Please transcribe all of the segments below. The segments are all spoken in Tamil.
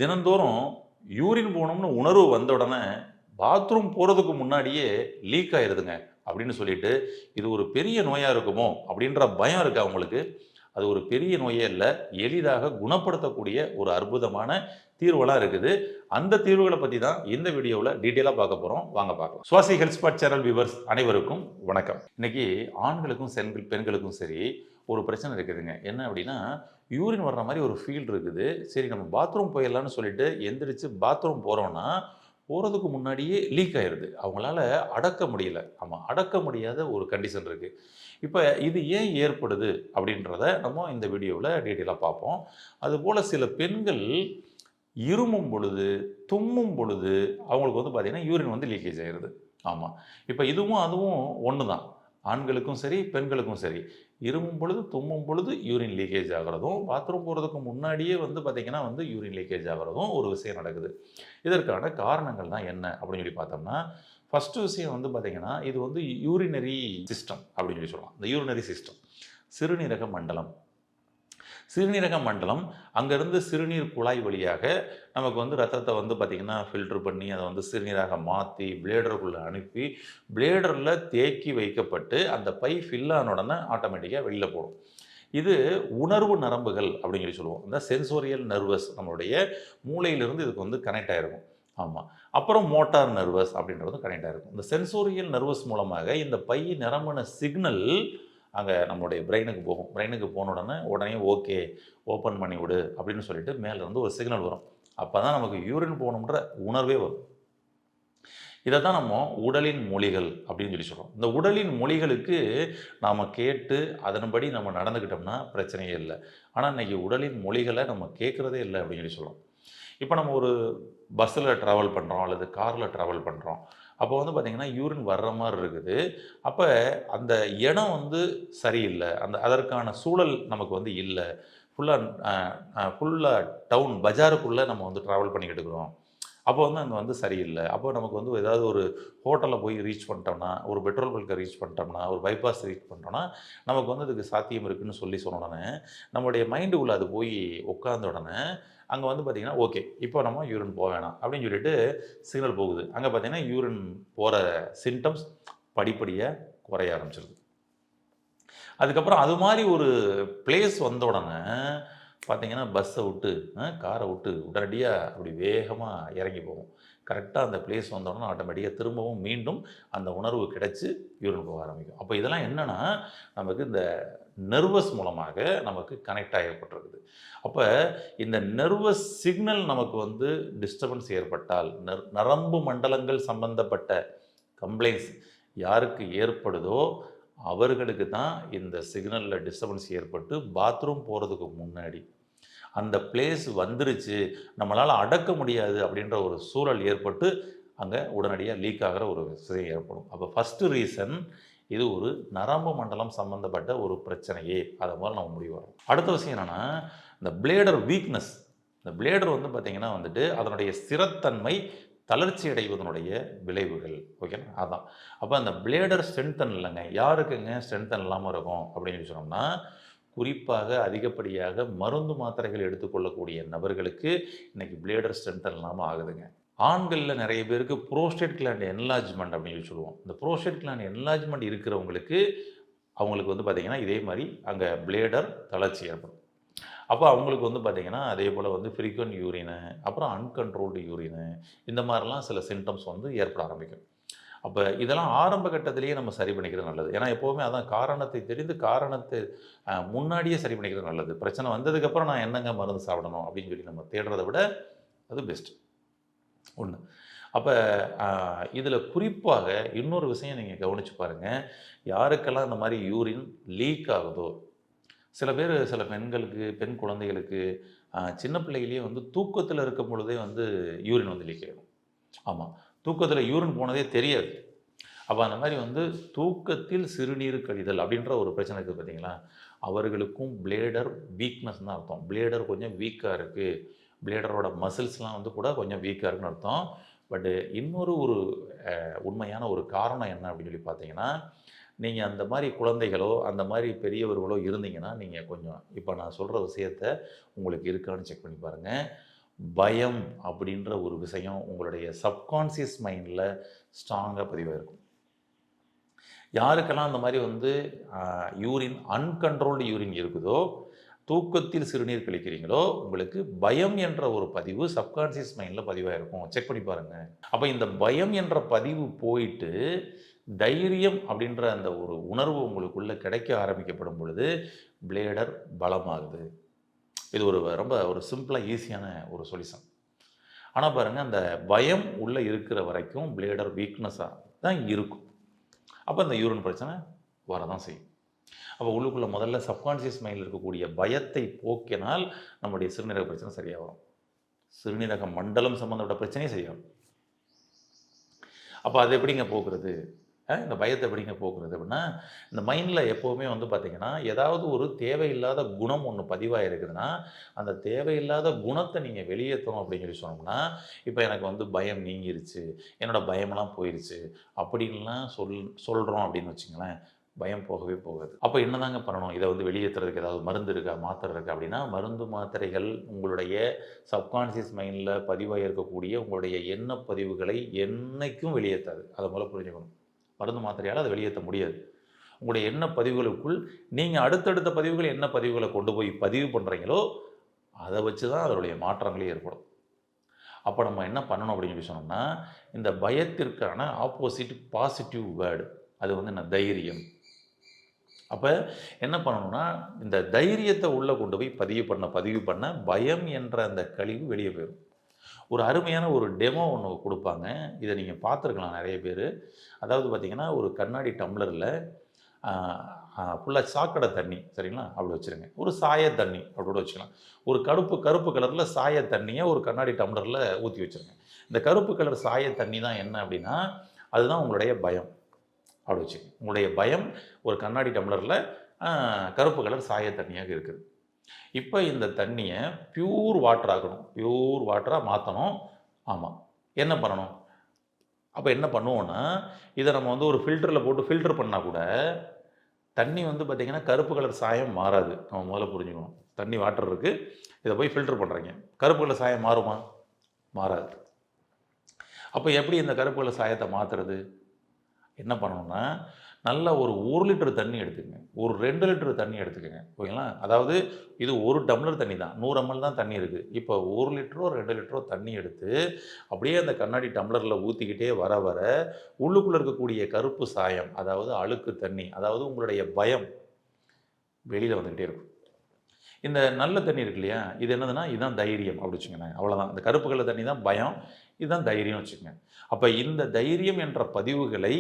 தினந்தோறும் யூரின் போகணும்னு உணர்வு வந்த உடனே பாத்ரூம் போகிறதுக்கு முன்னாடியே லீக் ஆயிருதுங்க அப்படின்னு சொல்லிட்டு இது ஒரு பெரிய நோயாக இருக்குமோ அப்படின்ற பயம் இருக்கா உங்களுக்கு? அது ஒரு பெரிய நோயே இல்லை, எளிதாக குணப்படுத்தக்கூடிய ஒரு அற்புதமான தீர்வெல்லாம் இருக்குது. அந்த தீர்வுகளை பற்றி தான் இந்த வீடியோவில் டீட்டெயிலாக பார்க்க போகிறோம். வாங்க பார்க்கலாம். சுவாசி ஹெல்த் ஸ்பாட் சேனல் வியூவர்ஸ் அனைவருக்கும் வணக்கம். இன்னைக்கு ஆண்களுக்கும் பெண்களுக்கும் சரி ஒரு பிரச்சனை இருக்குதுங்க. என்ன அப்படின்னா, யூரின் வர்ற மாதிரி ஒரு ஃபீல் இருக்குது. சரி நம்ம பாத்ரூம் போயிடலான்னு சொல்லிட்டு எந்திரிச்சு பாத்ரூம் போகிறோன்னா போகிறதுக்கு முன்னாடியே லீக் ஆயிடுது. அவங்களால அடக்க முடியல. ஆமாம், அடக்க முடியாத ஒரு கண்டிஷன் இருக்குது. இப்போ இது ஏன் ஏற்படுது அப்படின்றத நம்ம இந்த வீடியோவில் டீட்டெயிலாக பார்ப்போம். அதுபோல் சில பெண்கள் இருமும் பொழுது, தும்மும் பொழுது அவங்களுக்கு வந்து பார்த்திங்கன்னா யூரின் வந்து லீக்கேஜ் ஆயிடுது. ஆமாம், இப்போ இதுவும் அதுவும் ஒன்று தான். ஆண்களுக்கும் சரி பெண்களுக்கும் சரி இருமும் பொழுது தும்மும் பொழுது யூரின் லீக்கேஜ் ஆகிறதும், பாத்ரூம் போகிறதுக்கு முன்னாடியே வந்து பார்த்திங்கன்னா வந்து யூரின் லீக்கேஜ் ஆகிறதும் ஒரு விஷயம் நடக்குது. இதற்கான காரணங்கள் தான் என்ன அப்படின்னு சொல்லி பார்த்தோம்னா, ஃபஸ்ட்டு விஷயம் வந்து பார்த்திங்கன்னா இது வந்து யூரினரி சிஸ்டம் அப்படின்னு சொல்லி சொல்லலாம். இந்த யூரினரி சிஸ்டம் சிறுநீரக மண்டலம். சிறுநீரக மண்டலம் அங்கேருந்து சிறுநீர் குழாய் வழியாக நமக்கு வந்து ரத்தத்தை வந்து பார்த்திங்கன்னா ஃபில்ட்ரு பண்ணி அதை வந்து சிறுநீராக மாற்றி பிளேடருக்குள்ளே அனுப்பி பிளேடரில் தேக்கி வைக்கப்பட்டு அந்த பை ஃபில் ஆன உடனே ஆட்டோமேட்டிக்காக வெளியில் போடும். இது உணர்வு நரம்புகள் அப்படின்னு சொல்லி சொல்லுவோம். இந்த சென்சோரியல் நர்வஸ் நம்மளுடைய மூளையிலிருந்து இதுக்கு வந்து கனெக்ட் ஆகிருக்கும். ஆமாம், அப்புறம் மோட்டார் நர்வஸ் அப்படின்றது கனெக்ட் ஆகிருக்கும். இந்த சென்சோரியல் நர்வஸ் மூலமாக இந்த பை நிரம்பின சிக்னல் அங்கே நம்மளுடைய பிரெயினுக்கு போகும். பிரெயினுக்கு போன உடனே ஓகே ஓப்பன் பண்ணி விடு அப்படின்னு சொல்லிட்டு மேலேருந்து ஒரு சிக்னல் வரும். அப்போ தான் நமக்கு யூரின் போகணுன்ற உணர்வே வரும். இதை தான் நம்ம உடலின் மொழிகள் அப்படின்னு சொல்லி சொல்கிறோம். இந்த உடலின் மொழிகளுக்கு நாம் கேட்டு அதன்படி நம்ம நடந்துக்கிட்டோம்னா பிரச்சனையே இல்லை. ஆனால் இன்றைக்கி உடலின் மொழிகளை நம்ம கேட்குறதே இல்லை அப்படின்னு சொல்லி சொல்கிறோம். இப்போ நம்ம ஒரு பஸ்ஸில் ட்ராவல் பண்ணுறோம் அல்லது காரில் ட்ராவல் பண்ணுறோம். அப்போ வந்து பார்த்திங்கன்னா யூரின் வர்ற மாதிரி இருக்குது. அப்போ அந்த இடம் வந்து சரியில்லை, அதற்கான சூழல் நமக்கு வந்து இல்லை. ஃபுல்லாக டவுன் பஜாருக்குள்ளே நம்ம வந்து ட்ராவல் பண்ணிக்கிட்டு இருக்கிறோம். அப்போ வந்து அங்கே வந்து சரியில்லை. அப்போ நமக்கு வந்து ஏதாவது ஒரு ஹோட்டலில் போய் ரீச் பண்ணிட்டோம்னா, ஒரு பெட்ரோல் பல்கை ரீச் பண்ணிட்டோம்னா, ஒரு பைபாஸ் ரீச் பண்ணிட்டோம்னா நமக்கு வந்து அதுக்கு சாத்தியம் இருக்குதுன்னு சொன்ன உடனே நம்மளுடைய மைண்டுக்குள்ளே அது போய் உட்கார்ந்த உடனே அங்கே வந்து பார்த்திங்கன்னா ஓகே இப்போ நம்ம யூரின் போக வேணாம் அப்படின்னு சொல்லிட்டு சிக்னல் போகுது. அங்கே பார்த்திங்கன்னா யூரின் போகிற சிம்டம்ஸ் படிப்படியாக குறைய ஆரம்பிச்சிருது. அதுக்கப்புறம் அது மாதிரி ஒரு பிளேஸ் வந்த உடனே பார்த்திங்கன்னா பஸ்ஸை விட்டு காரை விட்டு உடனடியாக அப்படி வேகமாக இறங்கி போகும். கரெக்டாக அந்த பிளேஸ் வந்தோடனே ஆட்டோமேட்டிக்காக திரும்பவும் மீண்டும் அந்த உணர்வு கிடச்சி யூரின் போக ஆரம்பிக்கும். அப்போ இதெல்லாம் என்னென்னா நமக்கு இந்த நர்வஸ் மூலமாக நமக்கு கனெக்ட் ஆகப்பட்டிருக்குது. அப்போ இந்த நர்வஸ் சிக்னல் நமக்கு வந்து டிஸ்டர்பன்ஸ் ஏற்பட்டால் நரம்பு மண்டலங்கள் சம்பந்தப்பட்ட கம்ப்ளைண்ட்ஸ் யாருக்கு ஏற்படுதோ அவர்களுக்கு தான் இந்த சிக்னலில் டிஸ்டர்பன்ஸ் ஏற்பட்டு பாத்ரூம் போகிறதுக்கு முன்னாடி அந்த பிளேஸ் வந்துருச்சு, நம்மளால் அடக்க முடியாது அப்படின்ற ஒரு சூழல் ஏற்பட்டு அங்கே உடனடியாக லீக் ஆகிற ஒரு விஷயம் ஏற்படும். அப்போ ஃபஸ்ட்டு ரீசன் இது ஒரு நரம்பு மண்டலம் சம்மந்தப்பட்ட ஒரு பிரச்சனையே, அதை மாதிரி நம்ம முடிவு வரும். அடுத்த விஷயம் என்னென்னா இந்த பிளேடர் வீக்னஸ். இந்த பிளேடர் வந்து பார்த்திங்கன்னா வந்துட்டு அதனுடைய ஸ்திரத்தன்மை தளர்ச்சி அடைவதனுடைய விளைவுகள். ஓகேனா அதான். அப்போ அந்த பிளேடர் ஸ்ட்ரென்தன் இல்லைங்க. யாருக்குங்க ஸ்ட்ரென்தன் இல்லாமல் இருக்கும் அப்படின்னு சொன்னோம்னா, குறிப்பாக அதிகப்படியாக மருந்து மாத்திரைகள் எடுத்துக்கொள்ளக்கூடிய நபர்களுக்கு இன்றைக்கி பிளேடர் ஸ்ட்ரென்தன் இல்லாமல் ஆகுதுங்க. ஆண்களில் நிறைய பேருக்கு ப்ரோஸ்டேட் கிளாண்ட் என்லார்ஜ்மெண்ட் அப்படின்னு சொல்லுவோம். இந்த ப்ரோஸ்டேட் கிளாண்ட் என்லார்ஜ்மெண்ட் இருக்கிறவங்களுக்கு அவங்களுக்கு வந்து பார்த்திங்கன்னா இதே மாதிரி அங்கே பிளேடர் தளர்ச்சி ஏற்படும். அப்போ அவங்களுக்கு வந்து பார்த்திங்கன்னா அதே போல் வந்து ஃப்ரீக்வெண்ட் யூரினு, அப்புறம் அன்கண்ட்ரோல்டு யூரினு, இந்த மாதிரிலாம் சில சிம்டம்ஸ் வந்து ஏற்பட ஆரம்பிக்கும். அப்போ இதெல்லாம் ஆரம்ப கட்டத்திலேயே நம்ம சரி பண்ணிக்கிறது நல்லது. ஏன்னா எப்போவுமே அதான் காரணத்தை தெரிந்து காரணத்தை முன்னாடியே சரி பண்ணிக்கிறது நல்லது. பிரச்சனை வந்ததுக்கப்புறம் நான் என்னங்க மருந்து சாப்பிடணும் அப்படின்னு சொல்லி நம்ம தேடுறதை விட அது பெஸ்ட்டு ஒன்று. அப்போ இதில் குறிப்பாக இன்னொரு விஷயம் நீங்கள் கவனித்து பாருங்கள். யாருக்கெல்லாம் இந்த மாதிரி யூரின் லீக் ஆகுதோ, சில பேர் சில பெண்களுக்கு பெண் குழந்தைகளுக்கு சின்ன பிள்ளைகளையே வந்து தூக்கத்தில் இருக்கும் பொழுதே வந்து யூரின் வந்து லீக் ஆகிடும். ஆமாம், தூக்கத்தில் யூரின் போனதே தெரியாது. அப்போ அந்த மாதிரி வந்து தூக்கத்தில் சிறுநீர் கழிதல் அப்படின்ற ஒரு பிரச்சனை இருக்குது பார்த்தீங்களா, அவர்களுக்கும் பிளேடர் வீக்னஸ் தான் அர்த்தம். பிளேடர் கொஞ்சம் வீக்காக இருக்குது, பிளேடரோட மசில்ஸ்லாம் வந்து கூட கொஞ்சம் வீக்காக இருக்குன்னு அர்த்தம். பட்டு இன்னொரு ஒரு உண்மையான ஒரு காரணம் என்ன அப்படின்னு சொல்லி பார்த்தீங்கன்னா, நீங்கள் அந்த மாதிரி குழந்தைகளோ அந்த மாதிரி பெரியவர்களோ இருந்தீங்கன்னா நீங்கள் கொஞ்சம் இப்போ நான் சொல்கிற விஷயத்த உங்களுக்கு இருக்கான்னு செக் பண்ணி பாருங்கள். பயம் அப்படின்ற ஒரு விஷயம் உங்களுடைய சப்கான்சியஸ் மைண்டில் ஸ்ட்ராங்காக பதிவாயிருக்கும். யாருக்கெல்லாம் அந்த மாதிரி வந்து யூரின் அன்கண்ட்ரோல்டு யூரின் இருக்குதோ, தூக்கத்தில் சிறுநீர் கழிக்கிறீங்களோ, உங்களுக்கு பயம் என்ற ஒரு பதிவு சப்கான்சியஸ் மைண்டில் பதிவாயிருக்கும். செக் பண்ணி பாருங்கள். அப்போ இந்த பயம் என்ற பதிவு போயிட்டு தைரியம் அப்படின்ற அந்த ஒரு உணர்வு உங்களுக்குள்ளே கிடைக்க ஆரம்பிக்கப்படும் பொழுது பிளேடர் பலமாகுது. இது ரொம்ப ஒரு சிம்பிளாக ஈஸியான ஒரு சொல்யூஷன். ஆனால் பாருங்கள், அந்த பயம் உள்ளே இருக்கிற வரைக்கும் பிளேடர் வீக்னஸாக தான் இருக்கும். அப்போ அந்த யூரின் பிரச்சனை வரதான் செய்யும். அப்போ உள்ளுக்குள்ளே முதல்ல சப்கான்ஷியஸ் மைண்டில் இருக்கக்கூடிய பயத்தை போக்கினால் நம்முடைய சிறுநீரக பிரச்சனை சரியாக வரும். சிறுநீரக மண்டலம் சம்மந்தப்பட்ட பிரச்சனையும் சரியாகும். அப்போ அது எப்படிங்க போக்குறது? இந்த பயத்தை எப்படிங்க போக்குறது அப்படின்னா, இந்த மைண்டில் எப்போவுமே வந்து பார்த்திங்கன்னா, ஏதாவது ஒரு தேவையில்லாத குணம் ஒன்று பதிவாக இருக்குதுன்னா, அந்த தேவையில்லாத குணத்தை நீங்கள் வெளியேற்றணும் அப்படின்னு சொல்லி சொன்னோம்னா, இப்போ எனக்கு வந்து பயம் நீங்கிருச்சு, என்னோடய பயமெல்லாம் போயிடுச்சு அப்படின்லாம் சொல்கிறோம் அப்படின்னு வச்சுங்களேன், பயம் போகவே போகாது. அப்போ என்னதாங்க பண்ணணும்? இதை வந்து வெளியேற்றுறதுக்கு ஏதாவது மருந்து இருக்கா, மாத்திரை இருக்கா அப்படின்னா, மருந்து மாத்திரைகள் உங்களுடைய சப்கான்ஷியஸ் மைண்டில் பதிவாக இருக்கக்கூடிய உங்களுடைய எண்ண பதிவுகளை என்னைக்கும் வெளியேற்றாது. அதை முதல்ல புரிஞ்சுக்கணும். மருந்து மாத்திரையால் அதை வெளியேற்ற முடியாது. உங்களுடைய எண்ண பதிவுகளுக்குள் நீங்கள் அடுத்தடுத்த பதிவுகள் என்ன பதிவுகளை கொண்டு போய் பதிவு பண்ணுறீங்களோ அதை வச்சு தான் அதனுடைய மாற்றங்களே ஏற்படும். அப்போ நம்ம என்ன பண்ணணும் அப்படின்னு சொல்லி சொன்னோம்னா, இந்த பயத்திற்கான ஆப்போசிட் பாசிட்டிவ் வேர்டு அது வந்து என்ன? தைரியம். அப்போ என்ன பண்ணணும்னா, இந்த தைரியத்தை உள்ளே கொண்டு போய் பதிவு பண்ண பயம் என்ற அந்த கழிவு வெளியே போயிடும். ஒரு அருமையான ஒரு டெமோ ஒன்று கொடுப்பாங்க. இதை நீங்கள் பார்த்துருக்கலாம் நிறைய பேர். அதாவது பார்த்திங்கன்னா, ஒரு கண்ணாடி டம்ளரில் ஃபுல்லாக சாக்கடை தண்ணி, சரிங்களா? அப்படி வச்சுருங்க. ஒரு சாய தண்ணி அப்படி கூட வச்சுக்கலாம். ஒரு கருப்பு கலரில் சாய தண்ணியை ஒரு கண்ணாடி டம்ளரில் ஊற்றி வச்சுருங்க. இந்த கருப்பு கலர் சாய தண்ணி தான் என்ன அப்படின்னா, அதுதான் உங்களுடைய பயம். அப்படி வச்சுக்கோங்க. உங்களுடைய பயம் ஒரு கண்ணாடி டம்ளரில் கருப்பு கலர் சாய தண்ணியாக இருக்குது. இப்போ இந்த தண்ணியை பியூர் வாட்டர் ஆக்கணும், பியூர் வாட்டராக மாற்றணும். ஆமாம், என்ன பண்ணணும்? அப்போ என்ன பண்ணுவோன்னா, இதை நம்ம வந்து ஒரு ஃபில்டரில் போட்டு ஃபில்டர் பண்ணால் கூட தண்ணி வந்து பார்த்திங்கன்னா கருப்பு கலர் சாயம் மாறாது. நம்ம முதல்ல புரிஞ்சுக்கணும். தண்ணி வாட்டர் இருக்குது, இதை போய் ஃபில்டர் பண்ணுறீங்க, கருப்பு கலர் சாயம் மாறுமா? மாறாது. அப்போ எப்படி இந்த கருப்பு கலர் சாயத்தை மாற்றுறது? என்ன பண்ணணும்னா, நல்லா ஒரு 1 லிட்டர் தண்ணி எடுத்துக்கங்க, ஒரு 2 லிட்டர் தண்ணி எடுத்துக்கங்க, ஓகேங்களா? அதாவது இது ஒரு டம்ளர் தண்ணி தான், 100 ml தான் தண்ணி இருக்குது. இப்போ 1 லிட்டரோ 2 லிட்டரோ தண்ணி எடுத்து அப்படியே அந்த கண்ணாடி டம்ளரில் ஊற்றிக்கிட்டே வர வர உள்ளுக்குள்ளே இருக்கக்கூடிய கருப்பு சாயம், அதாவது அழுக்கு தண்ணி, அதாவது உங்களுடைய பயம் வெளியில் வந்துக்கிட்டே இருக்கும். இந்த நல்ல தண்ணி இருக்கு இல்லையா, இது என்னதுன்னா, இதுதான் தைரியம் அப்படி வச்சுக்கோங்க. அவ்வளோதான். இந்த கருப்பு கலர் தண்ணி தான் பயம், இதுதான் தைரியம் வச்சுக்கோங்க. அப்போ இந்த தைரியம் என்ற பதிவுகளை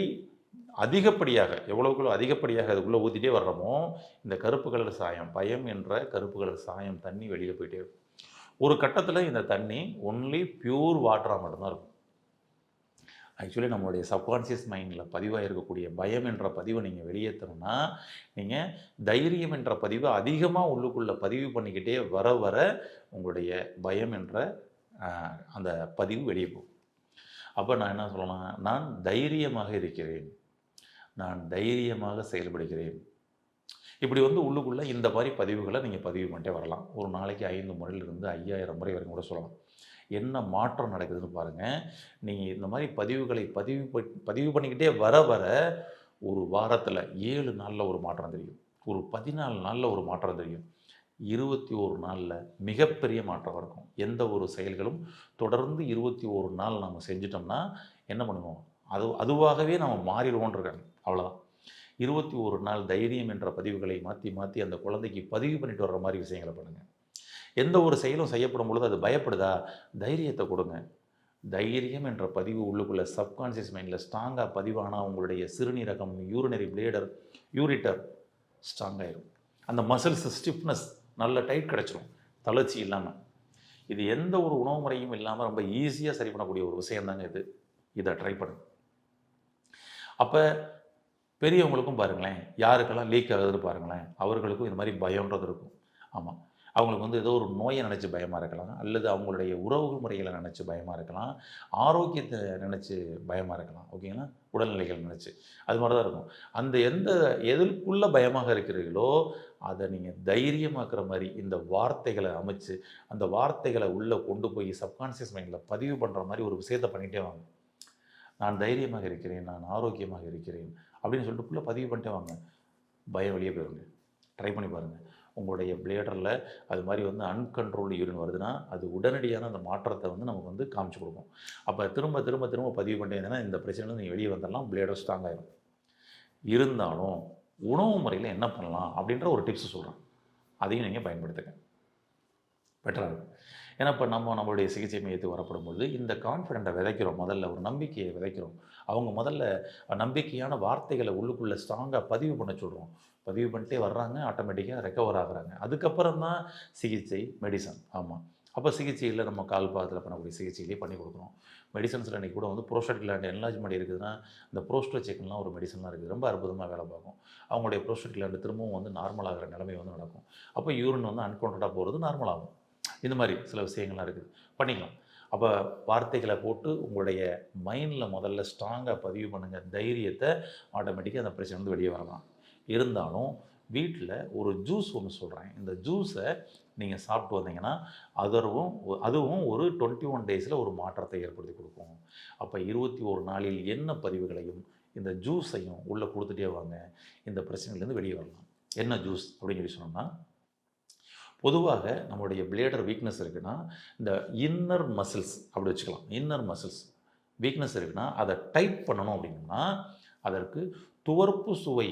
அதிகப்படியாக எவ்வளவுக்குள்ள அதிகப்படியாக அதுக்குள்ளே ஊற்றிட்டே வர்றோமோ, இந்த கருப்பு கலர் சாயம், பயம் என்ற கருப்பு கலர் சாயம் தண்ணி வெளியில் போயிட்டே இருக்கும். ஒரு கட்டத்தில் இந்த தண்ணி ஒன்லி பியூர் வாட்டராக மட்டும்தான் இருக்கும். ஆக்சுவலி நம்மளுடைய சப்கான்ஷியஸ் மைண்டில் பதிவாக இருக்கக்கூடிய பயம் என்ற பதிவை நீங்கள் வெளியேற்றணும்னா, நீங்கள் தைரியம் என்ற பதிவை அதிகமாக உள்ளுக்குள்ளே பதிவு பண்ணிக்கிட்டே வர வர உங்களுடைய பயம் என்ற அந்த பதிவு வெளியே போகும். அப்போ நான் என்ன சொல்லலாம்? நான் தைரியமாக இருக்கிறேன், நான் தைரியமாக செயல்படுகிறேன். இப்படி வந்து உள்ளுக்குள்ளே இந்த மாதிரி பதிவுகளை நீங்கள் பதிவு பண்ணிட்டே வரலாம். ஒரு நாளைக்கு 5 முறையிலிருந்து 5000 முறை வரைக்கும் கூட சொல்லலாம். என்ன மாற்றம் நடக்குதுன்னு பாருங்கள். நீங்கள் இந்த மாதிரி பதிவுகளை பதிவு பண்ணிக்கிட்டே வர வர ஒரு வாரத்தில் 7 நாளில் ஒரு மாற்றம் தெரியும், ஒரு 14 நாளில் ஒரு மாற்றம் தெரியும், 21 நாளில் மிகப்பெரிய மாற்றம் இருக்கும். எந்த ஒரு செயல்களும் தொடர்ந்து 21 நாள் நம்ம செஞ்சிட்டோம்னா என்ன பண்ணுவோம்? அதுவாகவே நம்ம மாறிடுவோன்றிருக்காங்க. அவ்வளோதான். 21 நாள் தைரியம் என்ற பதிவுகளை மாற்றி மாற்றி அந்த குழந்தைக்கு பதிவு பண்ணிட்டு வர்ற மாதிரி விஷயங்களை பண்ணுங்கள். எந்த ஒரு செயலும் செய்யப்படும் பொழுது அது பயப்படுதா? தைரியத்தை கொடுங்க. தைரியம் என்ற பதிவு உள்ளுக்குள்ளே சப்கான்ஷியஸ் மைண்டில் ஸ்ட்ராங்காக பதிவானால் உங்களுடைய சிறுநீரகம், யூரினரி பிளேடர், யூரிட்டர் ஸ்ட்ராங்காகிடும். அந்த மசில்ஸ் ஸ்டிஃப்னஸ் நல்ல டைட் கிடச்சிரும், தளர்ச்சி இல்லாமல். இது எந்த ஒரு உணவு முறையும் இல்லாமல் ரொம்ப ஈஸியாக சரி பண்ணக்கூடிய ஒரு விஷயந்தாங்க இது. இதை ட்ரை பண்ணுங்க. அப்போ பெரியவங்களுக்கும் பாருங்களேன், யாருக்கெல்லாம் லீக் ஆகுதுன்னு பாருங்களேன், அவர்களுக்கும் இந்த மாதிரி பயம்ன்றது இருக்கும். ஆமாம், அவங்களுக்கு வந்து ஏதோ ஒரு நோயை நினச்சி பயமாக இருக்கலாம், அல்லது அவங்களுடைய உறவு முறைகளை நினச்சி பயமாக இருக்கலாம், ஆரோக்கியத்தை நினச்சி பயமாக இருக்கலாம், ஓகேங்களா? உடல்நிலைகள் நினச்சி அது மாதிரி தான் இருக்கும். அந்த எதுக்குள்ளே பயமாக இருக்கிறீர்களோ அதை நீங்கள் தைரியமாக்குற மாதிரி இந்த வார்த்தைகளை அமைச்சு அந்த வார்த்தைகளை உள்ளே கொண்டு போய் சப்கான்ஷியஸ் மைண்டில் பதிவு பண்ணுற மாதிரி ஒரு விஷயத்தை பண்ணிகிட்டே வாங்க. நான் தைரியமாக இருக்கிறேன், நான் ஆரோக்கியமாக இருக்கிறேன் அப்படின்னு சொல்லிட்டு ஃபுல்லாக பதிவு பண்ணிட்டே வாங்க. பயம் வெளியே போயிருங்க. ட்ரை பண்ணி பாருங்கள். உங்களுடைய பிளேடரில் அது மாதிரி வந்து அன்கண்ட்ரோல்டு யூரின் வருதுன்னா அது உடனடியான அந்த மாற்றத்தை வந்து நமக்கு வந்து காமிச்சு கொடுக்கும். அப்போ திரும்ப திரும்ப திரும்ப பதிவு பண்ணிட்டீங்கன்னா இந்த பிரச்சனையில் நீங்கள் வெளியே வந்துடலாம், பிளேடர் ஸ்ட்ராங் ஆகிடும். இருந்தாலும் உணவு முறையில் என்ன பண்ணலாம் அப்படின்ற ஒரு டிப்ஸ் சொல்கிறேன், அதையும் நீங்கள் பயன்படுத்துங்க, பெட்டராக இருக்கும். ஏன்னா இப்போ நம்மளுடைய சிகிச்சை மையத்துக்கு வரப்படும்பொழுது இந்த கான்ஃபிடென்ட்டை விதைக்கிறோம், முதல்ல ஒரு நம்பிக்கையை விதைக்கிறோம். அவங்க முதல்ல நம்பிக்கையான வார்த்தைகளை உள்ளுக்குள்ளே ஸ்ட்ராங்காக பதிவு பண்ண சொல்கிறோம். பதிவு பண்ணிட்டே வர்றாங்க, ஆட்டோமேட்டிக்காக ரெக்கவர் ஆகுறாங்க. அதுக்கப்புறம் தான் சிகிச்சை, மெடிசன். ஆமாம், அப்போ சிகிச்சையில் நம்ம கால் பாதத்தில் பண்ணக்கூடிய சிகிச்சையிலே பண்ணி கொடுக்குறோம். மெடிசன்ஸில் இன்றைக்கி கூட வந்து ப்ரோஸ்டேட் கிளாண்ட் என்லார்ஜ்மெண்ட் இருக்குதுன்னா இந்த ப்ரோஸ்டோ செக்லாம் ஒரு மெடிசன்லாம் இருக்குது, ரொம்ப அற்புதமாக வேலை பார்க்கும். அவங்களுடைய ப்ரோஸ்டேட் கிளாண்ட் திரும்பவும் வந்து நார்மல் ஆகிற நிலைமை வந்து நடக்கும். அப்போ யூரின் வந்து அன்கண்ட்ரோலாக போகிறது நார்மல் ஆகும். இந்த மாதிரி சில விஷயங்கள்லாம் இருக்குது, பண்ணிக்கலாம். அப்போ வார்த்தைகளை போட்டு உங்களுடைய மைண்டில் முதல்ல ஸ்ட்ராங்காக பதிவு பண்ணுங்கள். தைரியத்தை ஆட்டோமேட்டிக்காக அந்த பிரச்சனை வந்து வெளியே வரலாம். இருந்தாலும் வீட்டில் ஒரு ஜூஸ் ஒன்று சொல்கிறேன். இந்த ஜூஸை நீங்கள் சாப்பிட்டு வந்தீங்கன்னா அதுவும் ஒரு 21 டேஸில் ஒரு மாற்றத்தை ஏற்படுத்தி கொடுக்கும். அப்போ 21 நாளில் என்ன பதிவுகளையும் இந்த ஜூஸையும் உள்ளே கொடுத்துட்டே வாங்க. இந்த பிரச்சனையிலேருந்து வெளியே வரலாம். என்ன ஜூஸ் அப்படின்னு சொல்லி சொன்னோம்னா, பொதுவாக நம்மளுடைய பிளேடர் வீக்னஸ் இருக்குன்னா இந்த இன்னர் மசில்ஸ் அப்படி வச்சுக்கலாம். இன்னர் மசில்ஸ் வீக்னஸ் இருக்குன்னா அதை டைட் பண்ணணும் அப்படின்னா அதற்கு துவர்ப்பு சுவை,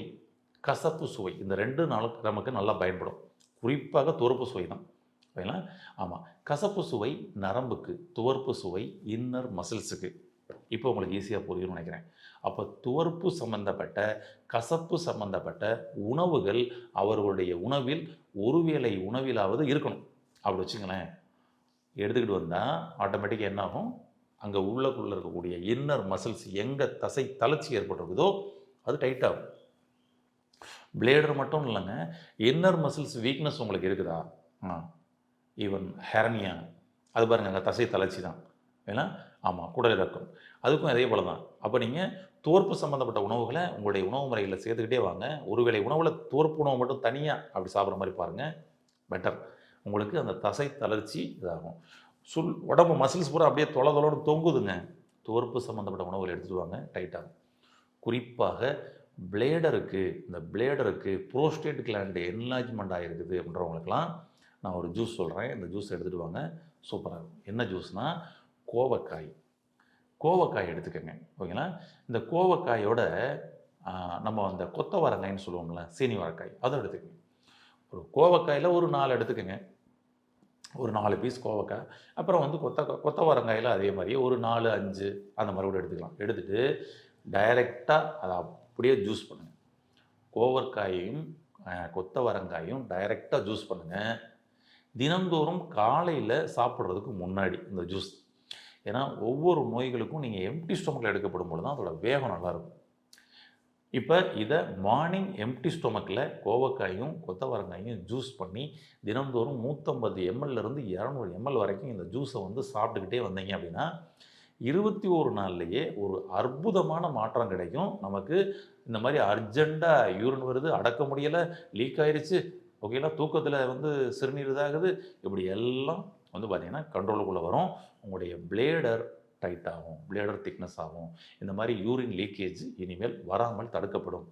கசப்பு சுவை, இந்த 2 நாளுக்கு நமக்கு நல்லா பயன்படும். குறிப்பாக துவர்ப்பு சுவை தான். ஓகேங்களா? ஆமாம், கசப்பு சுவை நரம்புக்கு, துவர்ப்பு சுவை இன்னர் மசில்ஸுக்கு. இப்போ உங்களுக்கு ஈஸியாக புரியும்னு நினைக்கிறேன். அப்போ துவர்ப்பு சம்பந்தப்பட்ட, கசப்பு சம்பந்தப்பட்ட உணவுகள் அவர்களுடைய உணவில் ஒருவேளை உணவிலாவது இருக்கணும். அப்படி வச்சுங்களேன். எடுத்துக்கிட்டு வந்தால் ஆட்டோமேட்டிக்காக என்ன ஆகும், அங்கே உள்ளக்குள்ளே இருக்கக்கூடிய இன்னர் மசில்ஸ் எங்கே தசை தளர்ச்சி ஏற்பட்டிருக்குதோ அது டைட் ஆகும். பிளேடர் மட்டும் இல்லைங்க, இன்னர் மசில்ஸ் வீக்னஸ் உங்களுக்கு இருக்குதா, ஈவன் ஹெரனியா, அது பாருங்கள் அங்கே தசை தளர்ச்சி தான். ஏன்னா ஆமாம், குடல் இறக்கம், அதுக்கும் அதே போல் தான். அப்போ நீங்கள் தோற்பு சம்மந்தப்பட்ட உணவுகளை உங்களுடைய உணவு முறையில் சேர்த்துக்கிட்டே வாங்க. ஒருவேளை உணவில் தோற்பு உணவு மட்டும் தனியாக அப்படி சாப்பிட்ற மாதிரி பாருங்கள், பெட்டர். உங்களுக்கு அந்த தசை தளர்ச்சி இதாகும். உடம்பு மசில்ஸ் பூரா அப்படியே தொலைன்னு தொங்குதுங்க, தோற்பு சம்மந்தப்பட்ட உணவுகள் எடுத்துகிட்டு வாங்க, டைட்டாகும். குறிப்பாக இந்த பிளேடருக்கு ப்ரோஸ்டேட் கிளாண்ட் என்லார்ஜ்மெண்ட் ஆகிருக்குது அப்படின்றவங்களுக்கெல்லாம் நான் ஒரு ஜூஸ் சொல்கிறேன். இந்த ஜூஸ் எடுத்துகிட்டு வாங்க, சூப்பராக இருக்கும். என்ன ஜூஸ்னால் கோவக்காய் எடுத்துக்கோங்க. ஓகேங்களா? இந்த கோவக்காயோட நம்ம அந்த கொத்தவரங்காய்ன்னு சொல்லுவோம்ல, சீனி வரக்காய், அதை எடுத்துக்கோங்க. ஒரு கோவக்காயில் ஒரு 4 எடுத்துக்கோங்க, ஒரு 4 பீஸ் கோவக்காய். அப்புறம் வந்து கொத்தவரங்காயில் அதே மாதிரி ஒரு 4, 5 அந்த மாதிரி கூட எடுத்துக்கலாம். எடுத்துகிட்டு டைரெக்டாக அதை அப்படியே ஜூஸ் பண்ணுங்கள். கோவக்காயையும் கொத்தவரங்காயும் டைரெக்டாக ஜூஸ் பண்ணுங்கள். தினந்தோறும் காலையில் சாப்பிட்றதுக்கு முன்னாடி இந்த ஜூஸ். ஏன்னா ஒவ்வொரு நோய்களுக்கும் நீங்கள் எம்டி ஸ்டொமக்கில் எடுக்கப்படும் பொழுது தான் அதோட வேகம் நல்லாயிருக்கும். இப்போ இதை மார்னிங் எம்டி ஸ்டொமக்கில் கோவக்காயும் கொத்தவரங்காயும் ஜூஸ் பண்ணி தினந்தோறும் 150 ml-லேருந்து 200 ml வரைக்கும் இந்த ஜூஸை வந்து சாப்பிட்டுக்கிட்டே வந்தீங்க அப்படின்னா 21 நாள்லேயே ஒரு அற்புதமான மாற்றம் கிடைக்கும். நமக்கு இந்த மாதிரி அர்ஜெண்ட்டாக யூரின் வருது, அடக்க முடியலை, லீக் ஆயிடுச்சு, ஓகேங்களா, தூக்கத்தில் வந்து சிறுநீர் இதாகுது, இப்படி எல்லாம் வந்து பார்த்திங்கன்னா கண்ட்ரோலுக்குள்ளே வரும். உங்களுடைய பிளேடர் டைட் ஆகும், பிளேடர் திக்னஸ் ஆகும். இந்த மாதிரி யூரின் லீக்கேஜ் இனிமேல் வராமல் தடுக்கப்படும்.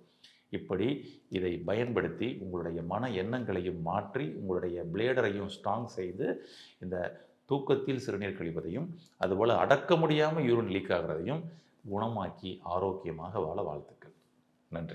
இப்படி இதை பயன்படுத்தி உங்களுடைய மன எண்ணங்களையும் மாற்றி உங்களுடைய பிளேடரையும் ஸ்ட்ராங் செய்து இந்த தூக்கத்தில் சிறுநீர் கழிப்பதையும் அதுபோல் அடக்க முடியாமல் யூரின் லீக் ஆகிறதையும் குணமாக்கி ஆரோக்கியமாக வாழ வாழ்த்துக்கள். நன்றி.